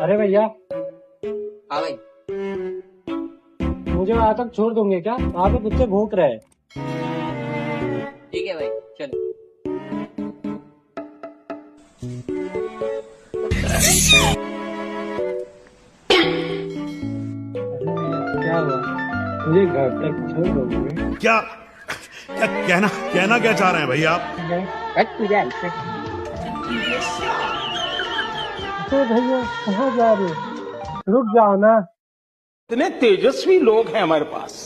अरे भैया, हाँ भाई। मुझे वहां तक छोड़ दोगे क्या? वहां पे कुत्ते भौंक रहे हैं। ठीक है भाई, चलो। अरे भैया, क्या हुआ? मुझे घर तक छोड़ दोगे? क्या क्या कहना क्या चाह रहे हैं भाई आप? तो भैया कहाँ जा रहे हो? रुक जाओ ना। इतने तेजस्वी लोग हैं हमारे पास।